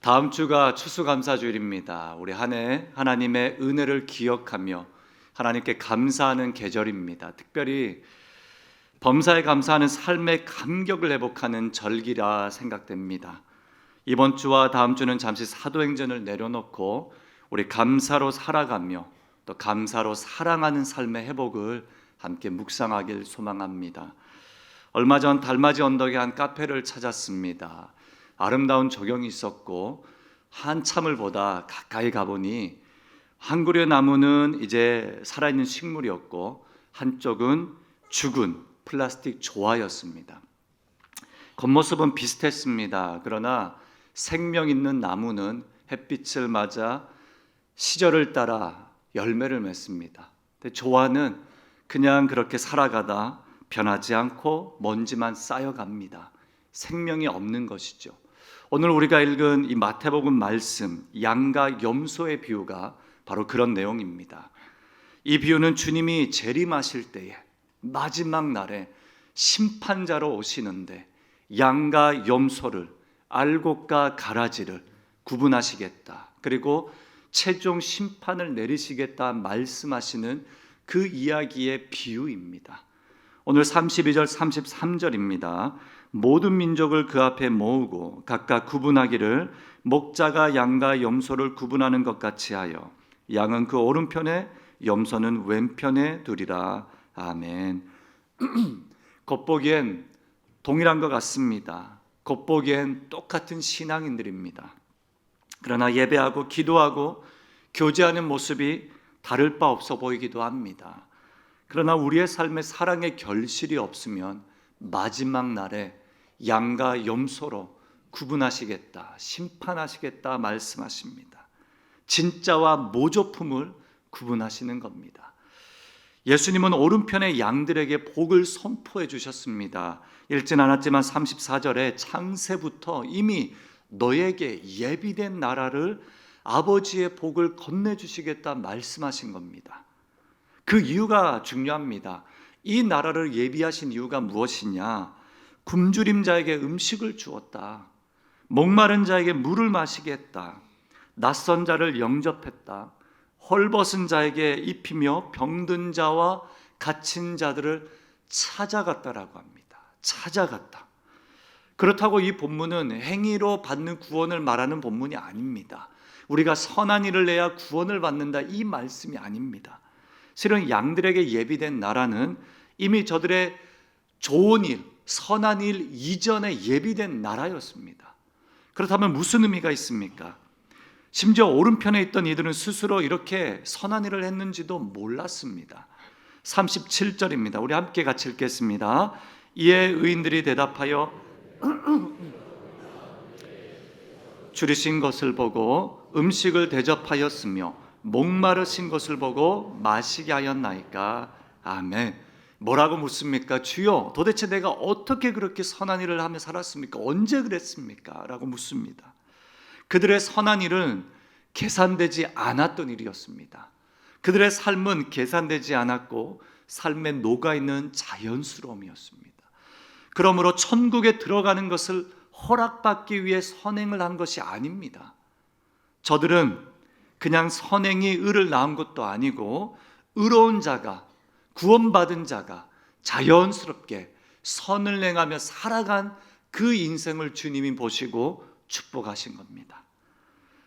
다음 주가 추수감사주일입니다. 우리 한 해 하나님의 은혜를 기억하며 하나님께 감사하는 계절입니다. 특별히 범사에 감사하는 삶의 감격을 회복하는 절기라 생각됩니다. 이번 주와 다음 주는 잠시 사도행전을 내려놓고 우리 감사로 살아가며 또 감사로 사랑하는 삶의 회복을 함께 묵상하길 소망합니다. 얼마 전 달맞이 언덕의 한 카페를 찾았습니다. 아름다운 조경이 있었고 한참을 보다 가까이 가보니 한 그루의 나무는 이제 살아있는 식물이었고 한쪽은 죽은 플라스틱 조화였습니다. 겉모습은 비슷했습니다. 그러나 생명 있는 나무는 햇빛을 맞아 시절을 따라 열매를 맺습니다. 근데 조화는 그냥 그렇게 살아가다 변하지 않고 먼지만 쌓여갑니다. 생명이 없는 것이죠. 오늘 우리가 읽은 이 마태복음 말씀, 양과 염소의 비유가 바로 그런 내용입니다. 이 비유는 주님이 재림하실 때에 마지막 날에 심판자로 오시는데 양과 염소를, 알곡과 가라지를 구분하시겠다. 그리고 최종 심판을 내리시겠다 말씀하시는 그 이야기의 비유입니다. 오늘 32절 33절입니다. 모든 민족을 그 앞에 모으고 각각 구분하기를 목자가 양과 염소를 구분하는 것 같이 하여 양은 그 오른편에 염소는 왼편에 두리라. 아멘. 겉보기엔 동일한 것 같습니다. 겉보기엔 똑같은 신앙인들입니다. 그러나 예배하고 기도하고 교제하는 모습이 다를 바 없어 보이기도 합니다. 그러나 우리의 삶에 사랑의 결실이 없으면 마지막 날에 양과 염소로 구분하시겠다, 심판하시겠다 말씀하십니다. 진짜와 모조품을 구분하시는 겁니다. 예수님은 오른편의 양들에게 복을 선포해 주셨습니다. 읽진 않았지만 34절에 창세부터 이미 너에게 예비된 나라를 아버지의 복을 건네주시겠다 말씀하신 겁니다. 그 이유가 중요합니다. 이 나라를 예비하신 이유가 무엇이냐? 굶주린 자에게 음식을 주었다. 목마른 자에게 물을 마시게 했다. 낯선 자를 영접했다. 헐벗은 자에게 입히며 병든 자와 갇힌 자들을 찾아갔다라고 합니다. 찾아갔다. 그렇다고 이 본문은 행위로 받는 구원을 말하는 본문이 아닙니다. 우리가 선한 일을 해야 구원을 받는다 이 말씀이 아닙니다. 실은 양들에게 예비된 나라는 이미 저들의 좋은 일, 선한 일 이전에 예비된 나라였습니다. 그렇다면 무슨 의미가 있습니까? 심지어 오른편에 있던 이들은 스스로 이렇게 선한 일을 했는지도 몰랐습니다. 37절입니다. 우리 함께 같이 읽겠습니다. 이에 의인들이 대답하여 줄이신 것을 보고 음식을 대접하였으며 목마르신 것을 보고 마시게 하였나이까. 아멘. 뭐라고 묻습니까? 주여, 도대체 내가 어떻게 그렇게 선한 일을 하며 살았습니까? 언제 그랬습니까? 라고 묻습니다. 그들의 선한 일은 계산되지 않았던 일이었습니다. 그들의 삶은 계산되지 않았고 삶에 녹아있는 자연스러움이었습니다. 그러므로 천국에 들어가는 것을 허락받기 위해 선행을 한 것이 아닙니다. 저들은 그냥 선행이 의를 낳은 것도 아니고 의로운 자가, 구원받은 자가 자연스럽게 선을 행하며 살아간 그 인생을 주님이 보시고 축복하신 겁니다.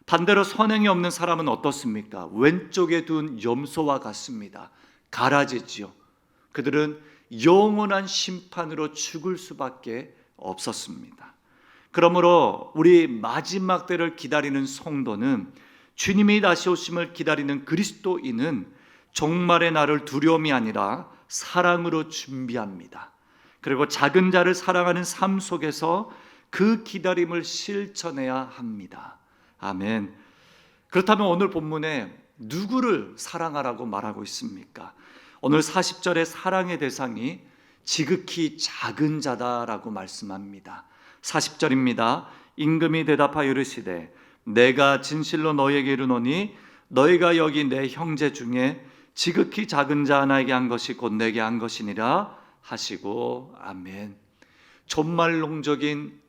반대로 선행이 없는 사람은 어떻습니까? 왼쪽에 둔 염소와 같습니다. 가라지지요. 그들은 영원한 심판으로 죽을 수밖에 없었습니다. 그러므로 우리 마지막 때를 기다리는 성도는, 주님이 다시 오심을 기다리는 그리스도인은 종말의 날을 두려움이 아니라 사랑으로 준비합니다. 그리고 작은 자를 사랑하는 삶 속에서 그 기다림을 실천해야 합니다. 아멘. 그렇다면 오늘 본문에 누구를 사랑하라고 말하고 있습니까? 오늘 40절의 사랑의 대상이 지극히 작은 자다라고 말씀합니다. 40절입니다. 임금이 대답하여 이르시되 내가 진실로 너희에게 이르노니 너희가 여기 내 형제 중에 지극히 작은 자 하나에게 한 것이 곧 내게 한 것이니라 하시고. 아멘. 종말론적인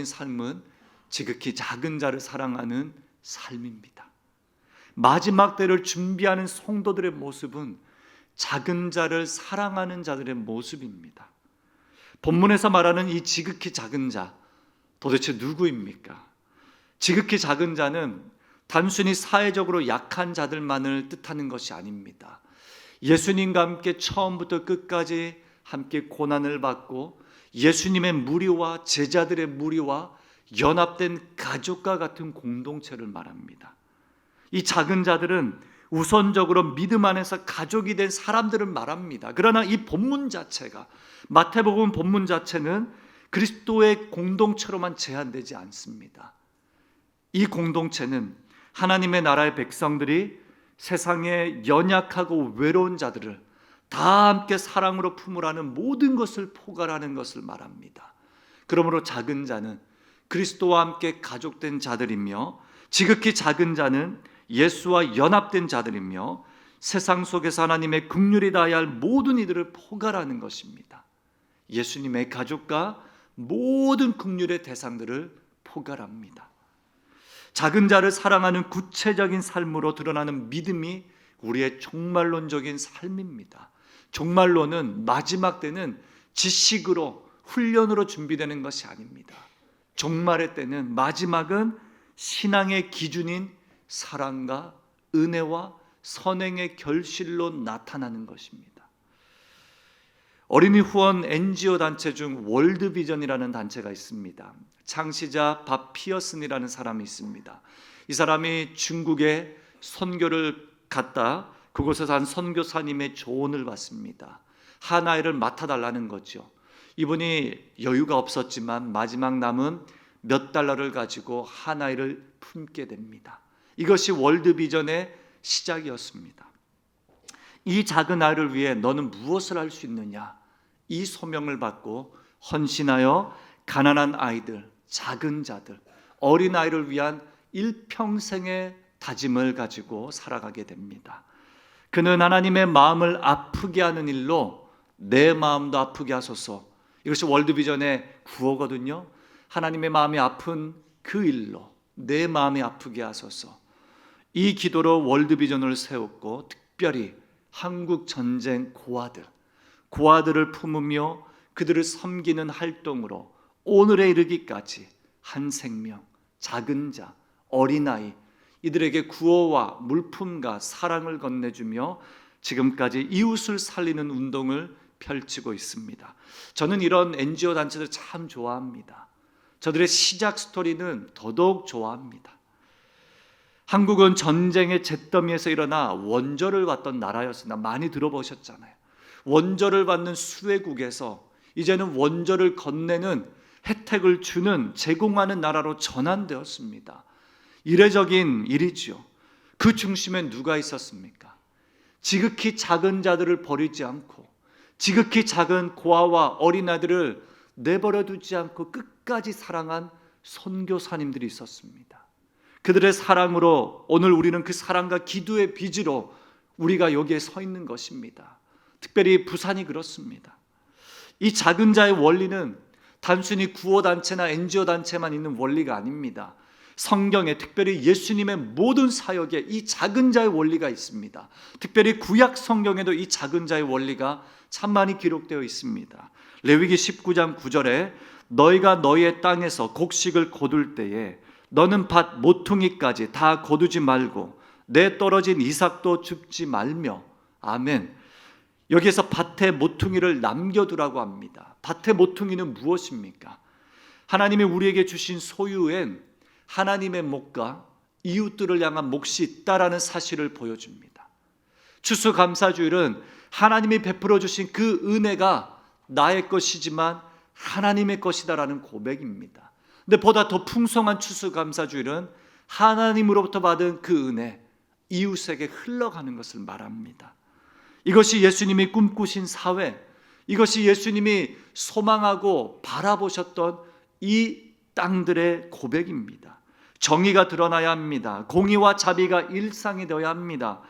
삶은 지극히 작은 자를 사랑하는 삶입니다. 마지막 때를 준비하는 성도들의 모습은 작은 자를 사랑하는 자들의 모습입니다. 본문에서 말하는 이 지극히 작은 자, 도대체 누구입니까? 지극히 작은 자는 단순히 사회적으로 약한 자들만을 뜻하는 것이 아닙니다. 예수님과 함께 처음부터 끝까지 함께 고난을 받고 예수님의 무리와 제자들의 무리와 연합된 가족과 같은 공동체를 말합니다. 이 작은 자들은 우선적으로 믿음 안에서 가족이 된 사람들을 말합니다. 그러나 이 본문 자체가, 마태복음 본문 자체는 그리스도의 공동체로만 제한되지 않습니다. 이 공동체는 하나님의 나라의 백성들이 세상의 연약하고 외로운 자들을 다 함께 사랑으로 품으라는 모든 것을 포괄하는 것을 말합니다. 그러므로 작은 자는 그리스도와 함께 가족된 자들이며, 지극히 작은 자는 예수와 연합된 자들이며, 세상 속에서 하나님의 긍휼이 다해야 할 모든 이들을 포괄하는 것입니다. 예수님의 가족과 모든 긍휼의 대상들을 포괄합니다. 작은 자를 사랑하는 구체적인 삶으로 드러나는 믿음이 우리의 종말론적인 삶입니다. 종말론은 마지막 때는 지식으로, 훈련으로 준비되는 것이 아닙니다. 종말의 때는, 마지막은 신앙의 기준인 사랑과 은혜와 선행의 결실로 나타나는 것입니다. 어린이 후원 NGO 단체 중 월드비전이라는 단체가 있습니다. 창시자 밥 피어슨이라는 사람이 있습니다. 이 사람이 중국에 선교를 갔다 그곳에서 한 선교사님의 조언을 받습니다. 한 아이를 맡아달라는 거죠. 이분이 여유가 없었지만 마지막 남은 몇 달러를 가지고 한 아이를 품게 됩니다. 이것이 월드비전의 시작이었습니다. 이 작은 아이를 위해 너는 무엇을 할 수 있느냐? 이 소명을 받고 헌신하여 가난한 아이들, 작은 자들, 어린 아이를 위한 일평생의 다짐을 가지고 살아가게 됩니다. 그는 하나님의 마음을 아프게 하는 일로 내 마음도 아프게 하소서. 이것이 월드비전의 구호거든요. 하나님의 마음이 아픈 그 일로 내 마음이 아프게 하소서. 이 기도로 월드비전을 세웠고, 특별히 한국 전쟁 고아들을 품으며 그들을 섬기는 활동으로 오늘에 이르기까지 한 생명, 작은 자, 어린아이, 이들에게 구호와 물품과 사랑을 건네주며 지금까지 이웃을 살리는 운동을 펼치고 있습니다. 저는 이런 NGO 단체들 참 좋아합니다. 저들의 시작 스토리는 더더욱 좋아합니다. 한국은 전쟁의 잿더미에서 일어나 원조를 받던 나라였습니다. 많이 들어보셨잖아요. 원조를 받는 수혜국에서 이제는 원조를 건네는, 혜택을 주는, 제공하는 나라로 전환되었습니다. 이례적인 일이지요. 그 중심에 누가 있었습니까? 지극히 작은 자들을 버리지 않고, 지극히 작은 고아와 어린아이들을 내버려 두지 않고 끝까지 사랑한 선교사님들이 있었습니다. 그들의 사랑으로 오늘 우리는 그 사랑과 기도의 빚으로 우리가 여기에 서 있는 것입니다. 특별히 부산이 그렇습니다. 이 작은 자의 원리는 단순히 구호단체나 NGO단체만 있는 원리가 아닙니다. 성경에, 특별히 예수님의 모든 사역에 이 작은 자의 원리가 있습니다. 특별히 구약 성경에도 이 작은 자의 원리가 참 많이 기록되어 있습니다. 레위기 19장 9절에 너희가 너희의 땅에서 곡식을 거둘 때에 너는 밭 모퉁이까지 다 거두지 말고 내 떨어진 이삭도 줍지 말며. 아멘. 여기에서 밭의 모퉁이를 남겨두라고 합니다. 밭의 모퉁이는 무엇입니까? 하나님이 우리에게 주신 소유엔 하나님의 목과 이웃들을 향한 몫이 있다라는 사실을 보여줍니다. 추수감사주일은 하나님이 베풀어 주신 그 은혜가 나의 것이지만 하나님의 것이다라는 고백입니다. 근데 보다 더 풍성한 추수감사주일은 하나님으로부터 받은 그 은혜, 이웃에게 흘러가는 것을 말합니다. 이것이 예수님이 꿈꾸신 사회, 이것이 예수님이 소망하고 바라보셨던 이 땅들의 고백입니다. 정의가 드러나야 합니다. 공의와 자비가 일상이 되어야 합니다.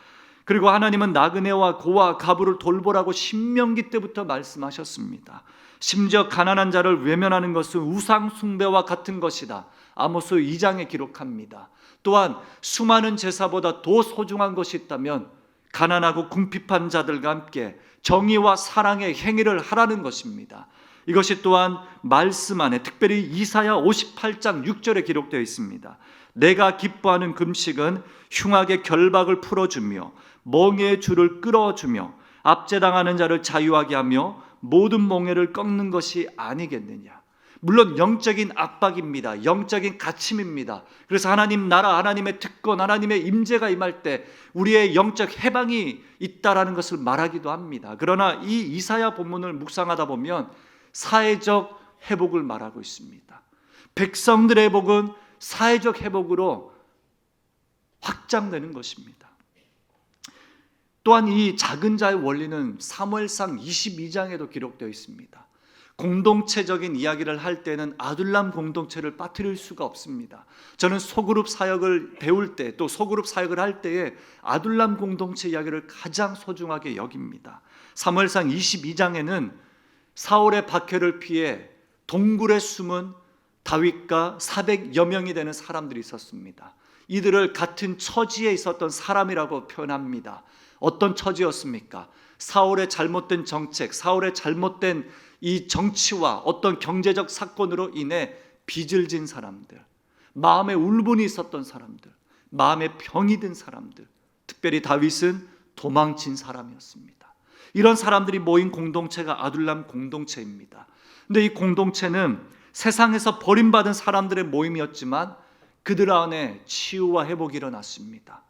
그리고 하나님은 나그네와 고아, 가부를 돌보라고 신명기 때부터 말씀하셨습니다. 심지어 가난한 자를 외면하는 것은 우상 숭배와 같은 것이다. 아모스 2장에 기록합니다. 또한 수많은 제사보다 더 소중한 것이 있다면 가난하고 궁핍한 자들과 함께 정의와 사랑의 행위를 하라는 것입니다. 이것이 또한 말씀 안에 특별히 이사야 58장 6절에 기록되어 있습니다. 내가 기뻐하는 금식은 흉악의 결박을 풀어주며 멍에의 줄을 끌어주며 압제당하는 자를 자유하게 하며 모든 멍에를 꺾는 것이 아니겠느냐. 물론 영적인 압박입니다. 영적인 갇힘입니다. 그래서 하나님 나라, 하나님의 특권, 하나님의 임재가 임할 때 우리의 영적 해방이 있다라는 것을 말하기도 합니다. 그러나 이 이사야 본문을 묵상하다 보면 사회적 회복을 말하고 있습니다. 백성들의 회복은 사회적 회복으로 확장되는 것입니다. 또한 이 작은 자의 원리는 사무엘상 22장에도 기록되어 있습니다. 공동체적인 이야기를 할 때는 아둘람 공동체를 빠뜨릴 수가 없습니다. 저는 소그룹 사역을 배울 때 또 소그룹 사역을 할 때에 아둘람 공동체 이야기를 가장 소중하게 여깁니다. 사무엘상 22장에는 사울의 박해를 피해 동굴에 숨은 다윗과 400여 명이 되는 사람들이 있었습니다. 이들을 같은 처지에 있었던 사람이라고 표현합니다. 어떤 처지였습니까? 사울의 잘못된 정책, 사울의 잘못된 이 정치와 어떤 경제적 사건으로 인해 빚을 진 사람들, 마음에 울분이 있었던 사람들, 마음에 병이 든 사람들, 특별히 다윗은 도망친 사람이었습니다. 이런 사람들이 모인 공동체가 아둘람 공동체입니다. 근데 이 공동체는 세상에서 버림받은 사람들의 모임이었지만 그들 안에 치유와 회복이 일어났습니다.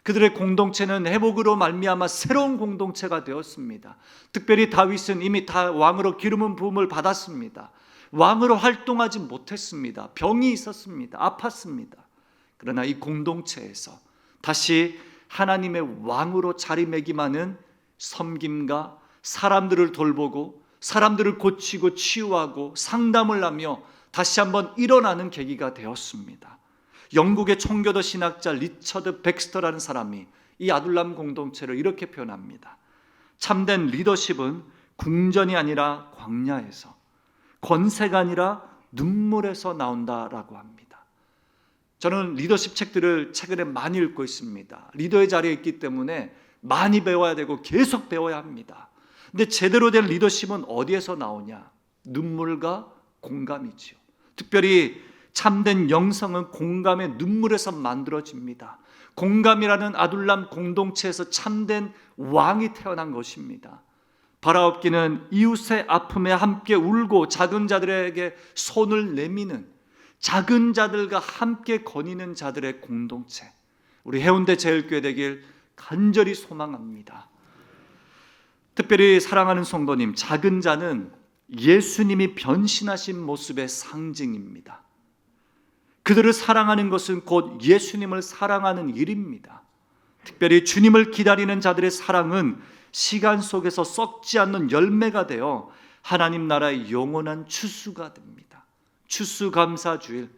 그들의 공동체는 회복으로 말미암아 새로운 공동체가 되었습니다. 특별히 다윗은 이미 다 왕으로 기름은 부음을 받았습니다. 왕으로 활동하지 못했습니다. 병이 있었습니다. 아팠습니다. 그러나 이 공동체에서 다시 하나님의 왕으로 자리매김하는 섬김과 사람들을 돌보고 사람들을 고치고 치유하고 상담을 하며 다시 한번 일어나는 계기가 되었습니다. 영국의 청교도 신학자 리처드 백스터라는 사람이 이 아둘람 공동체를 이렇게 표현합니다. 참된 리더십은 궁전이 아니라 광야에서, 권세가 아니라 눈물에서 나온다라고 합니다. 저는 리더십 책들을 최근에 많이 읽고 있습니다. 리더의 자리에 있기 때문에 많이 배워야 되고 계속 배워야 합니다. 근데 제대로 된 리더십은 어디에서 나오냐? 눈물과 공감이지요. 특별히 참된 영성은 공감의 눈물에서 만들어집니다. 공감이라는 아둘람 공동체에서 참된 왕이 태어난 것입니다. 바라옵기는 이웃의 아픔에 함께 울고 작은 자들에게 손을 내미는, 작은 자들과 함께 거니는 자들의 공동체, 우리 해운대 제일교회 되길 간절히 소망합니다. 특별히 사랑하는 성도님, 작은 자는 예수님이 변신하신 모습의 상징입니다. 그들을 사랑하는 것은 곧 예수님을 사랑하는 일입니다. 특별히 주님을 기다리는 자들의 사랑은 시간 속에서 썩지 않는 열매가 되어 하나님 나라의 영원한 추수가 됩니다. 추수감사주일,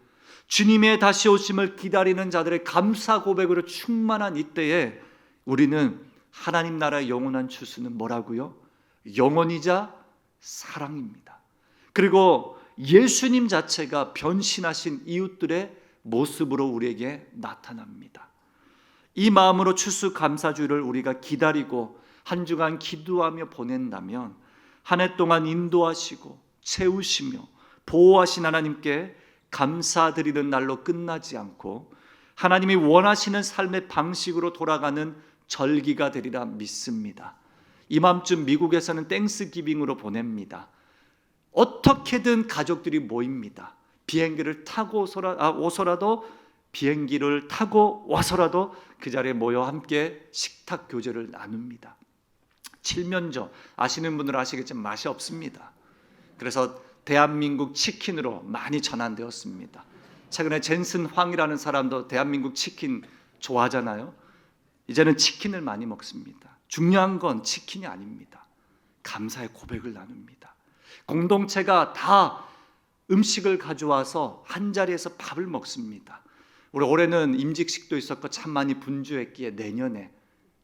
주님의 다시 오심을 기다리는 자들의 감사 고백으로 충만한 이때에 우리는 하나님 나라의 영원한 추수는 뭐라고요? 영원이자 사랑입니다. 그리고 예수님 자체가 변신하신 이웃들의 모습으로 우리에게 나타납니다. 이 마음으로 추수감사주일을 우리가 기다리고 한 주간 기도하며 보낸다면 한 해 동안 인도하시고 채우시며 보호하신 하나님께 감사드리는 날로 끝나지 않고 하나님이 원하시는 삶의 방식으로 돌아가는 절기가 되리라 믿습니다. 이맘쯤 미국에서는 땡스기빙으로 보냅니다. 어떻게든 가족들이 모입니다. 비행기를 타고 오서라도 비행기를 타고 와서라도 그 자리에 모여 함께 식탁 교제를 나눕니다. 칠면조 아시는 분들은 아시겠지만 맛이 없습니다. 그래서 대한민국 치킨으로 많이 전환되었습니다. 최근에 젠슨 황이라는 사람도 대한민국 치킨 좋아하잖아요. 이제는 치킨을 많이 먹습니다. 중요한 건 치킨이 아닙니다. 감사의 고백을 나눕니다. 공동체가 다 음식을 가져와서 한 자리에서 밥을 먹습니다. 우리 올해는 임직식도 있었고 참 많이 분주했기에 내년에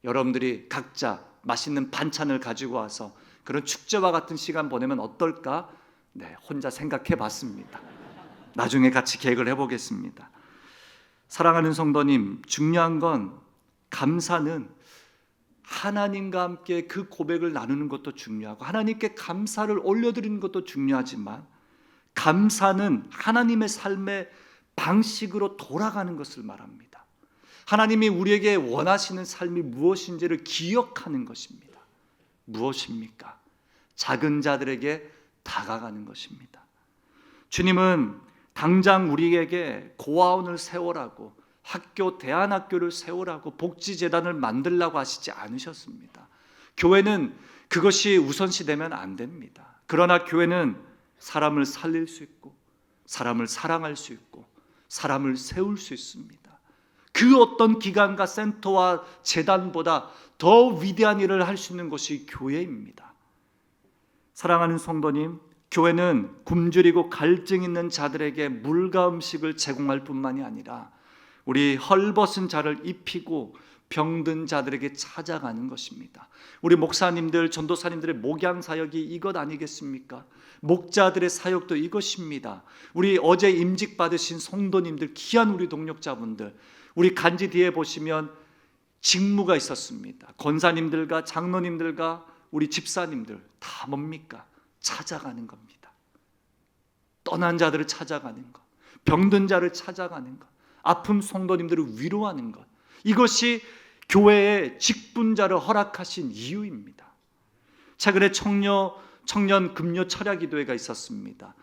여러분들이 각자 맛있는 반찬을 가지고 와서 그런 축제와 같은 시간 보내면 어떨까? 네, 혼자 생각해 봤습니다. 나중에 같이 계획을 해보겠습니다. 사랑하는 성도님, 중요한 건 감사는 하나님과 함께 그 고백을 나누는 것도 중요하고 하나님께 감사를 올려드리는 것도 중요하지만 감사는 하나님의 삶의 방식으로 돌아가는 것을 말합니다. 하나님이 우리에게 원하시는 삶이 무엇인지를 기억하는 것입니다. 무엇입니까? 작은 자들에게 다가가는 것입니다. 주님은 당장 우리에게 고아원을 세우라고, 학교, 대안학교를 세우라고, 복지재단을 만들라고 하시지 않으셨습니다. 교회는 그것이 우선시되면 안 됩니다. 그러나 교회는 사람을 살릴 수 있고 사람을 사랑할 수 있고 사람을 세울 수 있습니다. 그 어떤 기관과 센터와 재단보다 더 위대한 일을 할 수 있는 것이 교회입니다. 사랑하는 성도님, 교회는 굶주리고 갈증 있는 자들에게 물과 음식을 제공할 뿐만이 아니라 우리 헐벗은 자를 입히고 병든 자들에게 찾아가는 것입니다. 우리 목사님들, 전도사님들의 목양 사역이 이것 아니겠습니까? 목자들의 사역도 이것입니다. 우리 어제 임직 받으신 성도님들, 귀한 우리 동력자분들, 우리 간지 뒤에 보시면 직무가 있었습니다. 권사님들과 장로님들과 우리 집사님들 다 뭡니까? 찾아가는 겁니다. 떠난 자들을 찾아가는 것, 병든 자를 찾아가는 것, 아픈 성도님들을 위로하는 것, 이것이 교회의 직분자를 허락하신 이유입니다. 최근에 청년 금요 철야 기도회가 있었습니다.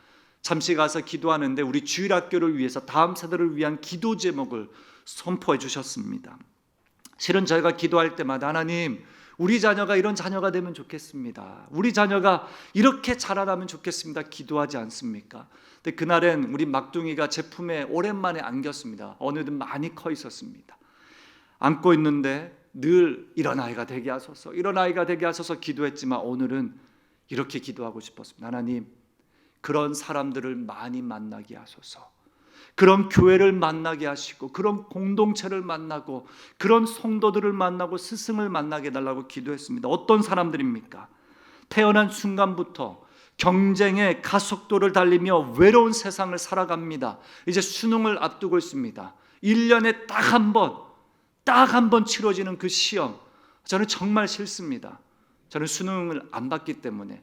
잠시 가서 기도하는데 우리 주일학교를 위해서 다음 세대를 위한 기도 제목을 선포해 주셨습니다. 실은 저희가 기도할 때마다 하나님, 우리 자녀가 이런 자녀가 되면 좋겠습니다. 우리 자녀가 이렇게 자라나면 좋겠습니다. 기도하지 않습니까? 근데 그날은 우리 막둥이가 제 품에 오랜만에 안겼습니다. 어느덧 많이 커 있었습니다. 안고 있는데 늘 이런 아이가 되게 하소서, 이런 아이가 되게 하소서 기도했지만 오늘은 이렇게 기도하고 싶었습니다. 하나님, 그런 사람들을 많이 만나게 하소서. 그런 교회를 만나게 하시고 그런 공동체를 만나고 그런 성도들을 만나고 스승을 만나게 해달라고 기도했습니다. 어떤 사람들입니까? 태어난 순간부터 경쟁의 가속도를 달리며 외로운 세상을 살아갑니다. 이제 수능을 앞두고 있습니다. 1년에 딱 한 번 치러지는 그 시험, 저는 정말 싫습니다. 저는 수능을 안 봤기 때문에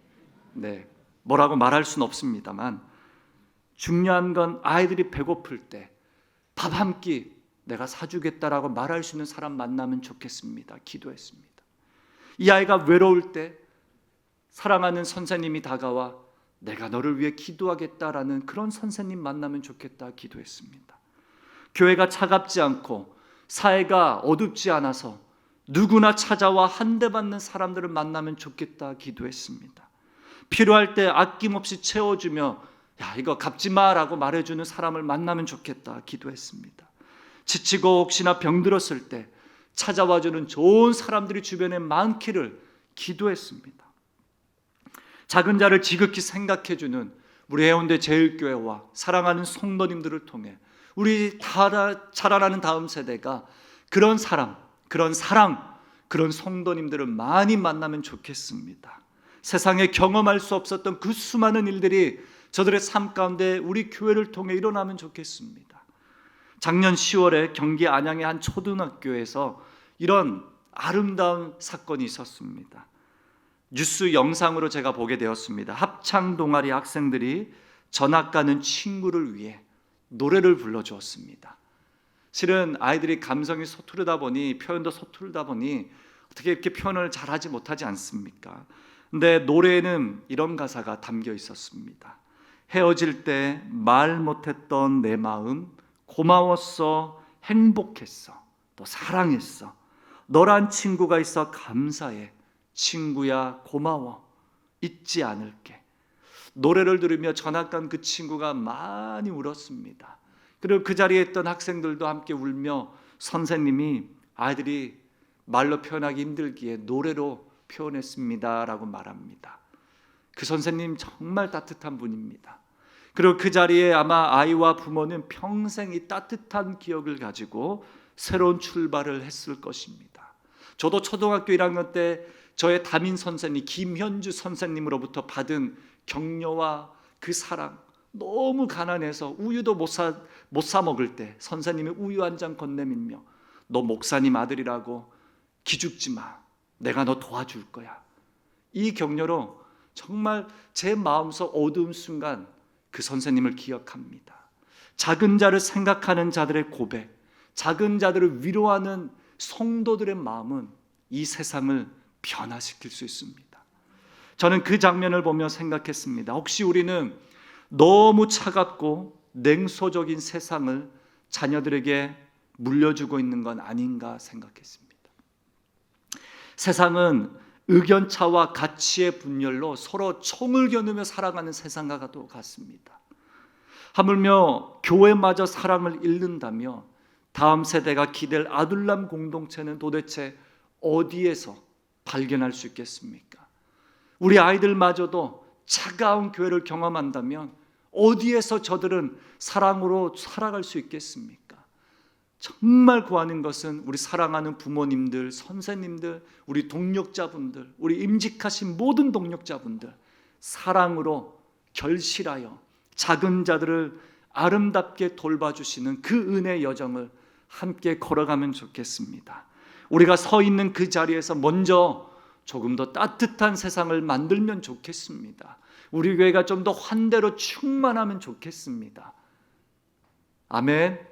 뭐라고 말할 수는 없습니다만, 중요한 건 아이들이 배고플 때 밥 한 끼 내가 사주겠다라고 말할 수 있는 사람 만나면 좋겠습니다. 기도했습니다. 이 아이가 외로울 때 사랑하는 선생님이 다가와 내가 너를 위해 기도하겠다라는 그런 선생님 만나면 좋겠다 기도했습니다. 교회가 차갑지 않고 사회가 어둡지 않아서 누구나 찾아와 한 대 받는 사람들을 만나면 좋겠다 기도했습니다. 필요할 때 아낌없이 채워주며 야, 이거 갚지 마라고 말해주는 사람을 만나면 좋겠다 기도했습니다. 지치고 혹시나 병들었을 때 찾아와주는 좋은 사람들이 주변에 많기를 기도했습니다. 작은 자를 지극히 생각해주는 우리 해운대 제일교회와 사랑하는 성도님들을 통해 우리 다 자라나는 다음 세대가 그런 사람, 그런 사랑, 그런 성도님들을 많이 만나면 좋겠습니다. 세상에 경험할 수 없었던 그 수많은 일들이 저들의 삶 가운데 우리 교회를 통해 일어나면 좋겠습니다. 작년 10월에 경기 안양의 한 초등학교에서 이런 아름다운 사건이 있었습니다. 뉴스 영상으로 제가 보게 되었습니다. 합창 동아리 학생들이 전학 가는 친구를 위해 노래를 불러주었습니다. 실은 아이들이 감성이 서투르다 보니, 표현도 서투르다 보니 어떻게 이렇게 표현을 잘하지 못하지 않습니까? 근데 노래에는 이런 가사가 담겨 있었습니다. 헤어질 때 말 못했던 내 마음, 고마웠어, 행복했어, 또 사랑했어, 너란 친구가 있어 감사해, 친구야 고마워, 잊지 않을게. 노래를 들으며 전학 간 그 친구가 많이 울었습니다. 그리고 그 자리에 있던 학생들도 함께 울며 선생님이 아이들이 말로 표현하기 힘들기에 노래로 표현했습니다라고 말합니다. 그 선생님 정말 따뜻한 분입니다. 그리고 그 자리에 아마 아이와 부모는 평생 이 따뜻한 기억을 가지고 새로운 출발을 했을 것입니다. 저도 초등학교 1학년 때 저의 담임 선생님 김현주 선생님으로부터 받은 격려와 그 사랑, 너무 가난해서 우유도 못 사 먹을 때 선생님이 우유 한 잔 건네밀며 너 목사님 아들이라고 기죽지 마. 내가 너 도와줄 거야. 이 격려로 정말 제 마음속 어두운 순간 그 선생님을 기억합니다. 작은 자를 생각하는 자들의 고백, 작은 자들을 위로하는 성도들의 마음은 이 세상을 변화시킬 수 있습니다. 저는 그 장면을 보며 생각했습니다. 혹시 우리는 너무 차갑고 냉소적인 세상을 자녀들에게 물려주고 있는 건 아닌가 생각했습니다. 세상은 의견차와 가치의 분열로 서로 총을 겨누며 살아가는 세상과 같습니다. 하물며 교회마저 사랑을 잃는다며 다음 세대가 기댈 아둘람 공동체는 도대체 어디에서 발견할 수 있겠습니까? 우리 아이들마저도 차가운 교회를 경험한다면 어디에서 저들은 사랑으로 살아갈 수 있겠습니까? 정말 구하는 것은 우리 사랑하는 부모님들, 선생님들, 우리 동력자분들, 우리 임직하신 모든 동력자분들 사랑으로 결실하여 작은 자들을 아름답게 돌봐주시는 그 은혜의 여정을 함께 걸어가면 좋겠습니다. 우리가 서 있는 그 자리에서 먼저 조금 더 따뜻한 세상을 만들면 좋겠습니다. 우리 교회가 좀 더 환대로 충만하면 좋겠습니다. 아멘.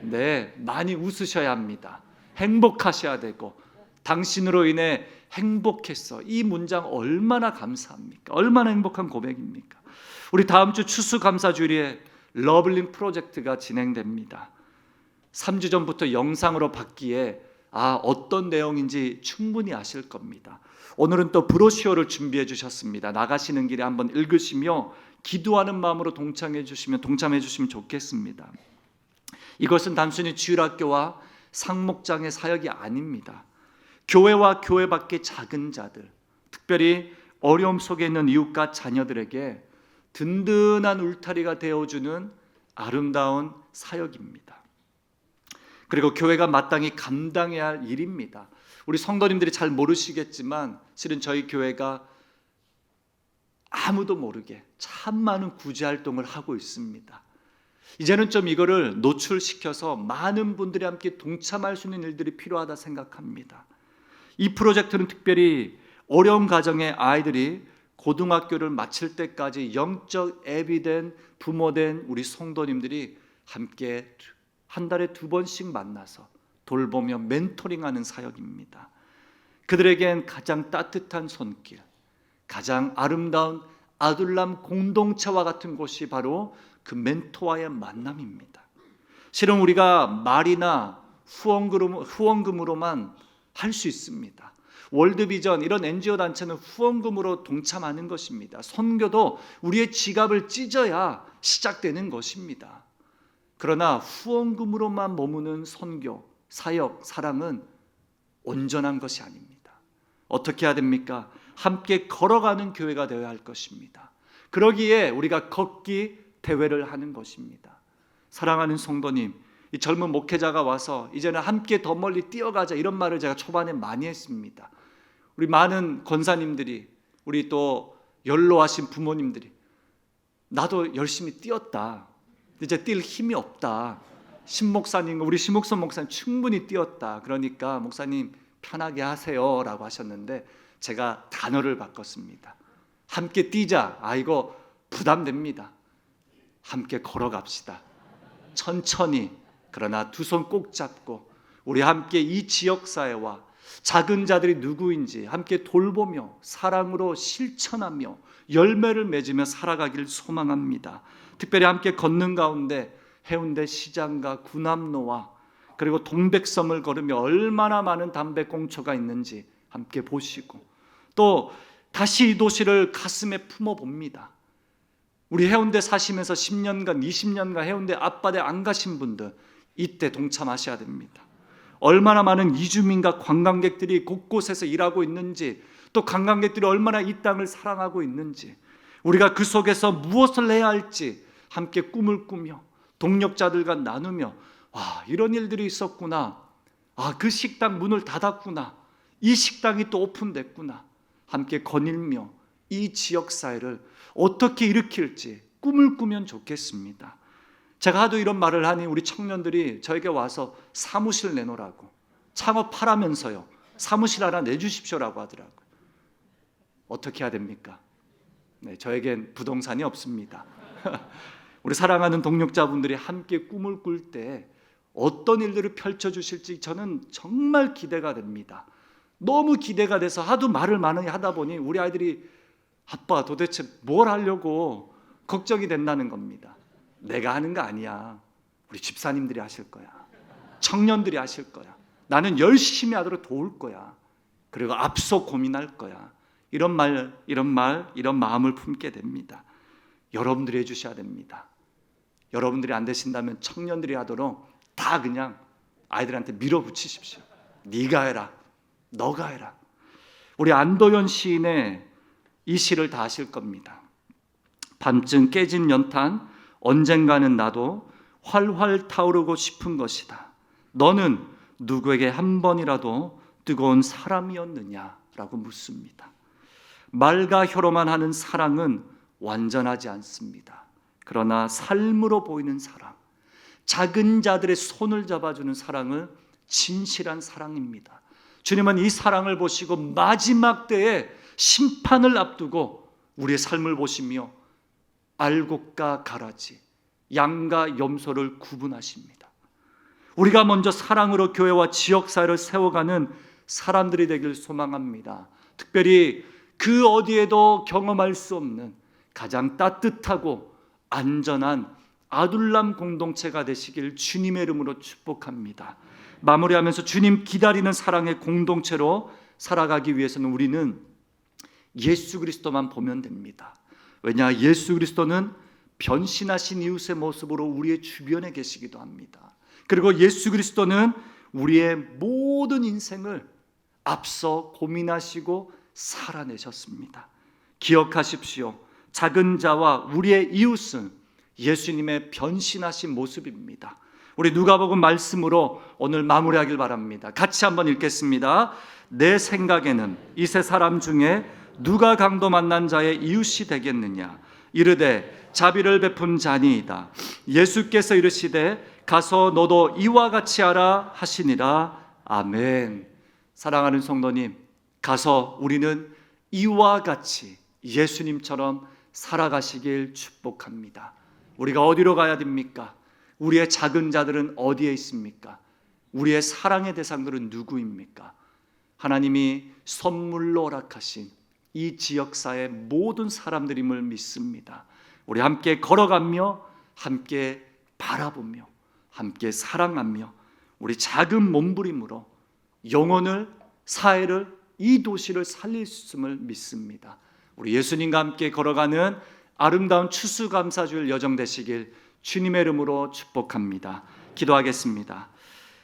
네, 많이 웃으셔야 합니다. 행복하셔야 되고 당신으로 인해 행복했어. 이 문장 얼마나 감사합니까? 얼마나 행복한 고백입니까? 우리 다음 주 추수감사주일에 러블링 프로젝트가 진행됩니다. 3주 전부터 영상으로 받기에 어떤 내용인지 충분히 아실 겁니다. 오늘은 또 브로셔를 준비해 주셨습니다. 나가시는 길에 한번 읽으시며 기도하는 마음으로 동참해 주시면 좋겠습니다. 이것은 단순히 주일학교와 상목장의 사역이 아닙니다. 교회와 교회 밖의 작은 자들, 특별히 어려움 속에 있는 이웃과 자녀들에게 든든한 울타리가 되어주는 아름다운 사역입니다. 그리고 교회가 마땅히 감당해야 할 일입니다. 우리 성도님들이 잘 모르시겠지만 실은 저희 교회가 아무도 모르게 참 많은 구제활동을 하고 있습니다. 이제는 좀 이거를 노출시켜서 많은 분들이 함께 동참할 수 있는 일들이 필요하다 생각합니다. 이 프로젝트는 특별히 어려운 가정의 아이들이 고등학교를 마칠 때까지 영적 앱이 된 부모된 우리 성도님들이 함께 한 달에 2번씩 만나서 돌보며 멘토링하는 사역입니다. 그들에겐 가장 따뜻한 손길, 가장 아름다운 아둘람 공동체와 같은 곳이 바로 그 멘토와의 만남입니다. 실은 우리가 말이나 후원금으로만 할 수 있습니다. 월드비전 이런 NGO 단체는 후원금으로 동참하는 것입니다. 선교도 우리의 지갑을 찢어야 시작되는 것입니다. 그러나 후원금으로만 머무는 선교, 사역, 사랑은 온전한 것이 아닙니다. 어떻게 해야 됩니까? 함께 걸어가는 교회가 되어야 할 것입니다. 그러기에 우리가 걷기 대회를 하는 것입니다. 사랑하는 성도님, 이 젊은 목회자가 와서 이제는 함께 더 멀리 뛰어가자 이런 말을 제가 초반에 많이 했습니다. 우리 많은 권사님들이, 우리 또 연로하신 부모님들이 나도 열심히 뛰었다. 이제 뛸 힘이 없다. 신목사님, 우리 심옥선 목사님 충분히 뛰었다. 그러니까 목사님 편하게 하세요 라고 하셨는데 제가 단어를 바꿨습니다. 함께 뛰자. 이거 부담됩니다. 함께 걸어갑시다. 천천히, 그러나 두 손 꼭 잡고 우리 함께 이 지역사회와 작은 자들이 누구인지 함께 돌보며 사랑으로 실천하며 열매를 맺으며 살아가길 소망합니다. 특별히 함께 걷는 가운데 해운대 시장과 구남로와 그리고 동백섬을 걸으며 얼마나 많은 담배꽁초가 있는지 함께 보시고 또 다시 이 도시를 가슴에 품어봅니다. 우리 해운대 사시면서 10년간 20년간 해운대 앞바다에 안 가신 분들 이때 동참하셔야 됩니다. 얼마나 많은 이주민과 관광객들이 곳곳에서 일하고 있는지, 또 관광객들이 얼마나 이 땅을 사랑하고 있는지, 우리가 그 속에서 무엇을 해야 할지 함께 꿈을 꾸며 동력자들과 나누며 이런 일들이 있었구나, 그 식당 문을 닫았구나, 이 식당이 또 오픈됐구나 함께 거닐며 이 지역사회를 어떻게 일으킬지 꿈을 꾸면 좋겠습니다. 제가 하도 이런 말을 하니 우리 청년들이 저에게 와서 사무실 내놓으라고, 창업하라면서요 사무실 하나 내주십시오라고 하더라고요. 어떻게 해야 됩니까? 네, 저에겐 부동산이 없습니다. 우리 사랑하는 동력자분들이 함께 꿈을 꿀 때 어떤 일들을 펼쳐주실지 저는 정말 기대가 됩니다. 너무 기대가 돼서 하도 말을 많이 하다 보니 우리 아이들이 아빠 도대체 뭘 하려고 걱정이 된다는 겁니다. 내가 하는 거 아니야. 우리 집사님들이 하실 거야. 청년들이 하실 거야. 나는 열심히 하도록 도울 거야. 그리고 앞서 고민할 거야. 이런 마음을 품게 됩니다. 여러분들이 해주셔야 됩니다. 여러분들이 안 되신다면 청년들이 하도록 다 그냥 아이들한테 밀어붙이십시오. 네가 해라. 너가 해라. 우리 안도현 시인의 이 시를 다 아실 겁니다. 밤쯤 깨진 연탄 언젠가는 나도 활활 타오르고 싶은 것이다. 너는 누구에게 한 번이라도 뜨거운 사람이었느냐라고 묻습니다. 말과 혀로만 하는 사랑은 완전하지 않습니다. 그러나 삶으로 보이는 사랑, 작은 자들의 손을 잡아주는 사랑은 진실한 사랑입니다. 주님은 이 사랑을 보시고 마지막 때에 심판을 앞두고 우리의 삶을 보시며 알곡과 가라지, 양과 염소를 구분하십니다. 우리가 먼저 사랑으로 교회와 지역사회를 세워가는 사람들이 되길 소망합니다. 특별히 그 어디에도 경험할 수 없는 가장 따뜻하고 안전한 아둘람 공동체가 되시길 주님의 이름으로 축복합니다. 마무리하면서 주님 기다리는 사랑의 공동체로 살아가기 위해서는 우리는 예수 그리스도만 보면 됩니다. 왜냐, 예수 그리스도는 변신하신 이웃의 모습으로 우리의 주변에 계시기도 합니다. 그리고 예수 그리스도는 우리의 모든 인생을 앞서 고민하시고 살아내셨습니다. 기억하십시오. 작은 자와 우리의 이웃은 예수님의 변신하신 모습입니다. 우리 누가복음 말씀으로 오늘 마무리하길 바랍니다. 같이 한번 읽겠습니다. 내 생각에는 이세 사람 중에 누가 강도 만난 자의 이웃이 되겠느냐? 이르되 자비를 베푼 자니이다. 예수께서 이르시되 가서 너도 이와 같이 하라 하시니라. 아멘. 사랑하는 성도님, 가서 우리는 이와 같이 예수님처럼 살아가시길 축복합니다. 우리가 어디로 가야 됩니까? 우리의 작은 자들은 어디에 있습니까? 우리의 사랑의 대상들은 누구입니까? 하나님이 선물로 허락하신 이 지역사의 모든 사람들임을 믿습니다. 우리 함께 걸어가며 함께 바라보며 함께 사랑하며 우리 작은 몸부림으로 영혼을, 사회를, 이 도시를 살릴 수 있음을 믿습니다. 우리 예수님과 함께 걸어가는 아름다운 추수감사주일 여정 되시길 주님의 이름으로 축복합니다. 기도하겠습니다.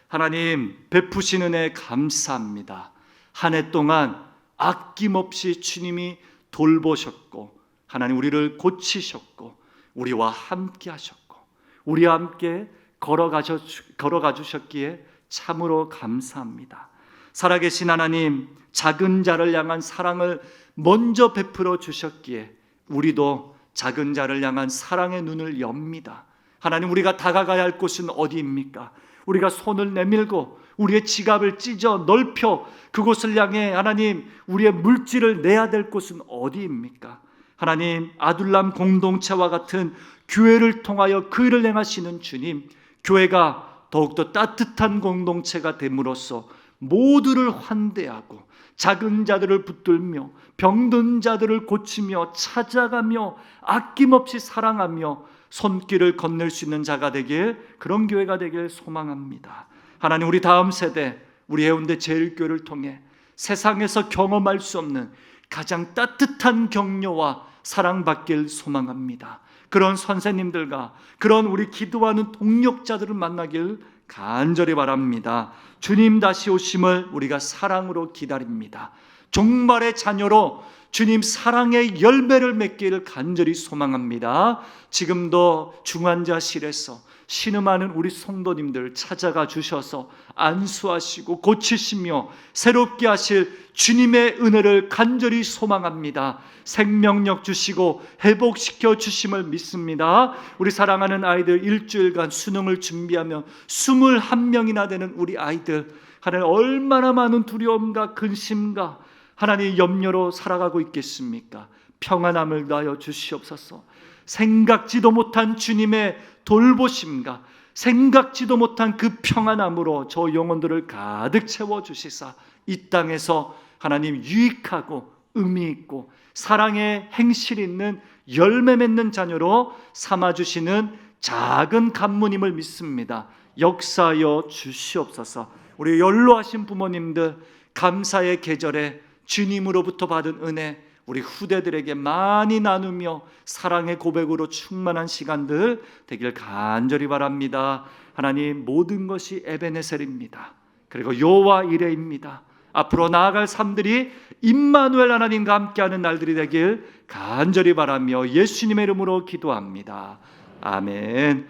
하나님, 베푸신 은혜 감사합니다. 한 해 동안 아낌없이 주님이 돌보셨고 하나님 우리를 고치셨고 우리와 함께 하셨고 우리와 함께 걸어가 주셨기에 참으로 감사합니다. 살아계신 하나님, 작은 자를 향한 사랑을 먼저 베풀어 주셨기에 우리도 작은 자를 향한 사랑의 눈을 엽니다. 하나님, 우리가 다가가야 할 곳은 어디입니까? 우리가 손을 내밀고 우리의 지갑을 찢어 넓혀 그곳을 향해 하나님 우리의 물질을 내야 될 곳은 어디입니까? 하나님, 아둘람 공동체와 같은 교회를 통하여 그 일을 행하시는 주님, 교회가 더욱더 따뜻한 공동체가 됨으로써 모두를 환대하고 작은 자들을 붙들며 병든 자들을 고치며 찾아가며 아낌없이 사랑하며 손길을 건넬 수 있는 자가 되길, 그런 교회가 되길 소망합니다. 하나님, 우리 다음 세대, 우리 해운대 제일교회를 통해 세상에서 경험할 수 없는 가장 따뜻한 격려와 사랑받길 소망합니다. 그런 선생님들과 그런 우리 기도하는 동력자들을 만나길 간절히 바랍니다. 주님 다시 오심을 우리가 사랑으로 기다립니다. 종말의 자녀로 주님 사랑의 열매를 맺기를 간절히 소망합니다. 지금도 중환자실에서 신음하는 우리 성도님들 찾아가 주셔서 안수하시고 고치시며 새롭게 하실 주님의 은혜를 간절히 소망합니다. 생명력 주시고 회복시켜 주심을 믿습니다. 우리 사랑하는 아이들 일주일간 수능을 준비하며 21명이나 되는 우리 아이들, 하나님 얼마나 많은 두려움과 근심과 하나님 염려로 살아가고 있겠습니까? 평안함을 더하여 주시옵소서. 생각지도 못한 주님의 돌보심과 생각지도 못한 그 평안함으로 저 영혼들을 가득 채워 주시사 이 땅에서 하나님 유익하고 의미 있고 사랑의 행실 있는 열매 맺는 자녀로 삼아주시는 작은 간문임을 믿습니다. 역사하여 주시옵소서. 우리 연로하신 부모님들 감사의 계절에 주님으로부터 받은 은혜 우리 후대들에게 많이 나누며 사랑의 고백으로 충만한 시간들 되길 간절히 바랍니다. 하나님, 모든 것이 에베네셀입니다. 그리고 여호와 이레입니다. 앞으로 나아갈 삶들이 임마누엘 하나님과 함께하는 날들이 되길 간절히 바라며 예수님의 이름으로 기도합니다. 아멘.